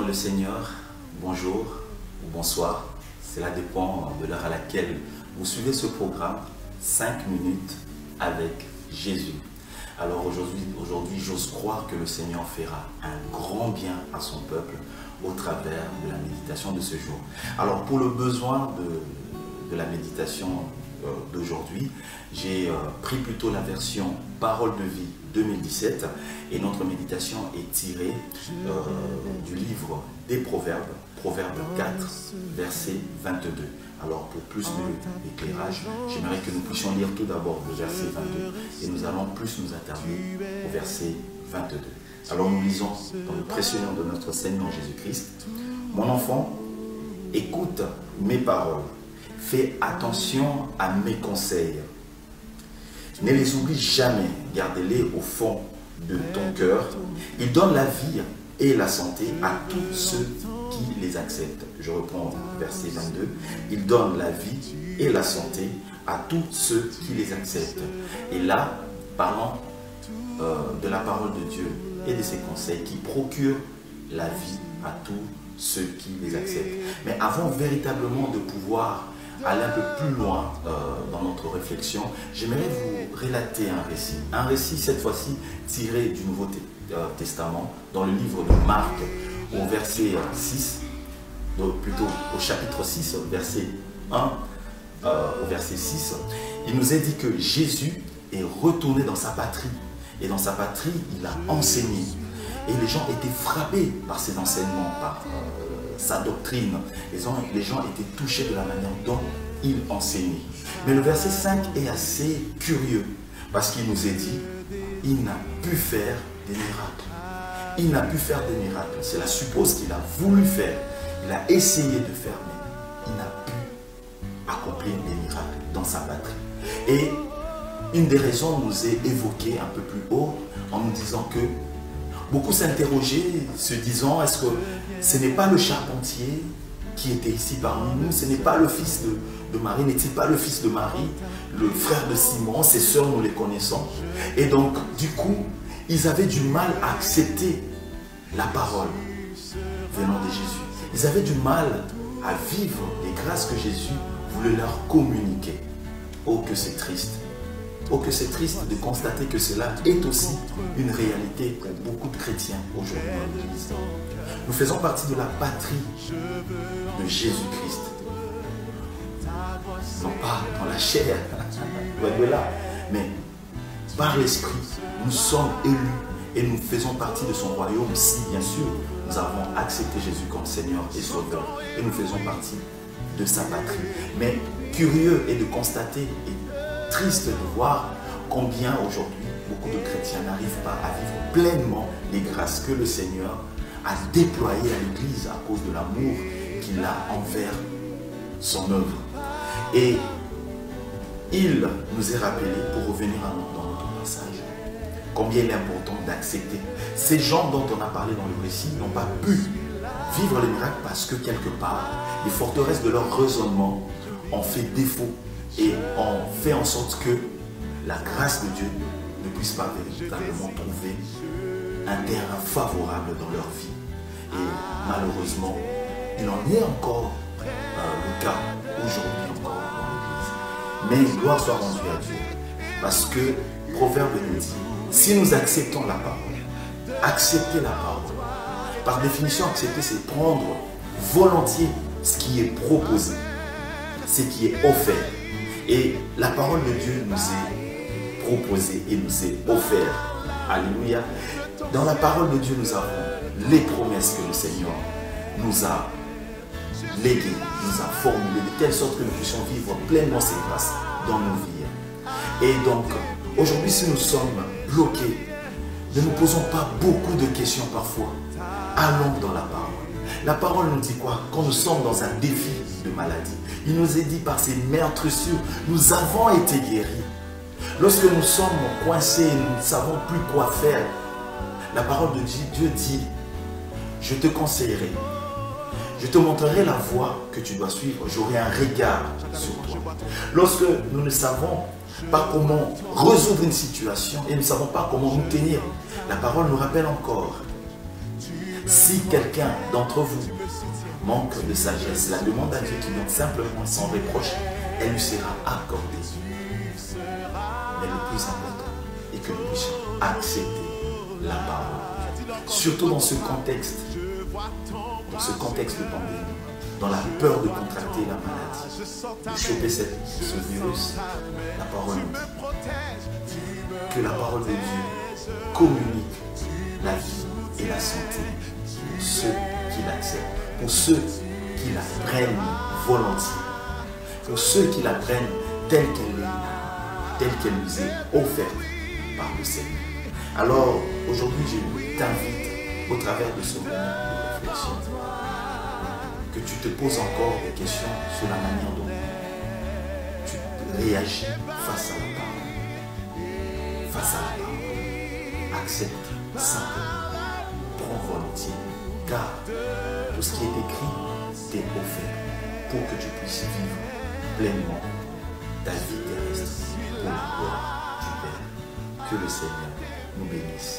le Seigneur, bonjour ou bonsoir, cela dépend de l'heure à laquelle vous suivez ce programme, 5 minutes avec Jésus. Alors aujourd'hui, j'ose croire que le Seigneur fera un grand bien à son peuple au travers de la méditation de ce jour. Alors pour le besoin de la méditation d'aujourd'hui, j'ai pris plutôt la version Parole de vie 2017 et notre méditation est tirée du livre des Proverbes, Proverbe 4, verset 22. Alors pour plus d'éclairage, j'aimerais que nous puissions lire tout d'abord le verset 22 et nous allons plus nous attarder au verset 22. Alors nous lisons dans le précieux nom de notre Seigneur Jésus-Christ. Mon enfant, écoute mes paroles, fais attention à mes conseils. Ne les oublie jamais, gardez-les au fond de ton cœur. Ils donnent la vie et la santé à tous ceux qui les acceptent. Je reprends verset 22. Ils donnent la vie et la santé à tous ceux qui les acceptent. Et là, parlons de la parole de Dieu et de ses conseils qui procurent la vie à tous ceux qui les acceptent. Mais avant véritablement de pouvoir aller un peu plus loin dans notre réflexion, j'aimerais vous relater un récit. Un récit cette fois-ci tiré du Nouveau Testament dans le livre de Marc au verset 6, plutôt au chapitre 6, verset 1 au verset 6. Il nous est dit que Jésus est retourné dans sa patrie. Et dans sa patrie, il a enseigné. Et les gens étaient frappés par ses enseignements, par sa doctrine. Les gens étaient touchés de la manière dont il enseignait. Mais le verset 5 est assez curieux parce qu'il nous est dit, il n'a pu faire des miracles. Il n'a pu faire des miracles. Cela suppose qu'il a voulu faire. Il a essayé de faire, mais il n'a pu accomplir des miracles dans sa patrie. Et une des raisons nous est évoquée un peu plus haut en nous disant que beaucoup s'interrogeaient, se disant, est-ce que ce n'est pas le charpentier qui était ici parmi nous? Ce n'est pas le fils de Marie? N'est-il pas le fils de Marie, le frère de Simon? Ses sœurs, nous les connaissons. Et donc, du coup, ils avaient du mal à accepter la parole venant de Jésus. Ils avaient du mal à vivre les grâces que Jésus voulait leur communiquer. Oh, que c'est triste! Oh, que c'est triste de constater que cela est aussi une réalité pour beaucoup de chrétiens aujourd'hui dans l'Église. Nous faisons partie de la patrie de Jésus-Christ. Non pas dans la chair, loin de là, mais par l'Esprit, nous sommes élus et nous faisons partie de son royaume si, bien sûr, nous avons accepté Jésus comme Seigneur et Sauveur et nous faisons partie de sa patrie. Mais curieux est de constater et triste de voir combien aujourd'hui beaucoup de chrétiens n'arrivent pas à vivre pleinement les grâces que le Seigneur a déployées à l'Église à cause de l'amour qu'il a envers son œuvre. Et il nous est rappelé, pour revenir dans notre passage, combien il est important d'accepter. Ces gens dont on a parlé dans le récit n'ont pas pu vivre les miracles parce que quelque part, les forteresses de leur raisonnement ont fait défaut et ont fait en sorte que la grâce de Dieu ne puisse pas véritablement trouver un terrain favorable dans leur vie. Et malheureusement, il en est encore le cas aujourd'hui encore dans l'Église. Mais gloire soit rendue à Dieu. Parce que Proverbe nous dit, si nous acceptons la parole, accepter la parole, par définition accepter c'est prendre volontiers ce qui est proposé, ce qui est offert. Et la parole de Dieu nous est proposée et nous est offerte. Alléluia. Dans la parole de Dieu, nous avons les promesses que le Seigneur nous a léguées, nous a formulées, de telle sorte que nous puissions vivre pleinement ces grâces dans nos vies. Et donc, aujourd'hui, si nous sommes bloqués, ne nous posons pas beaucoup de questions parfois. Allons dans la parole. La parole nous dit quoi? Quand nous sommes dans un défi de maladie, il nous est dit par ses meurtrissures, nous avons été guéris. Lorsque nous sommes coincés, nous ne savons plus quoi faire. La parole de Dieu dit, je te conseillerai, je te montrerai la voie que tu dois suivre, j'aurai un regard sur toi. Lorsque nous ne savons pas comment résoudre une situation et nous ne savons pas comment nous tenir, la parole nous rappelle encore, Si quelqu'un d'entre vous manque de sagesse, la demande à Dieu qui donne simplement sans reproche, elle lui sera accordée. Mais le plus important est que nous puissions accepter la parole. Surtout dans ce contexte de pandémie, dans la peur de contracter la maladie, de choper ce virus, la parole nous dit que la parole de Dieu communique la vie et la santé pour ceux qui l'acceptent, pour ceux qui la prennent volontiers, pour ceux qui la prennent telle qu'elle nous est offerte par le Seigneur. Alors, aujourd'hui, je t'invite, au travers de ce moment de réflexion, que tu te poses encore des questions sur la manière dont tu réagis face à la parole. Face à la parole. Accepte simplement, prends volontiers, car tout ce qui est écrit t'est offert pour que tu puisses vivre pleinement ta vie terrestre pour la gloire du Père. Que le Seigneur nous bénisse.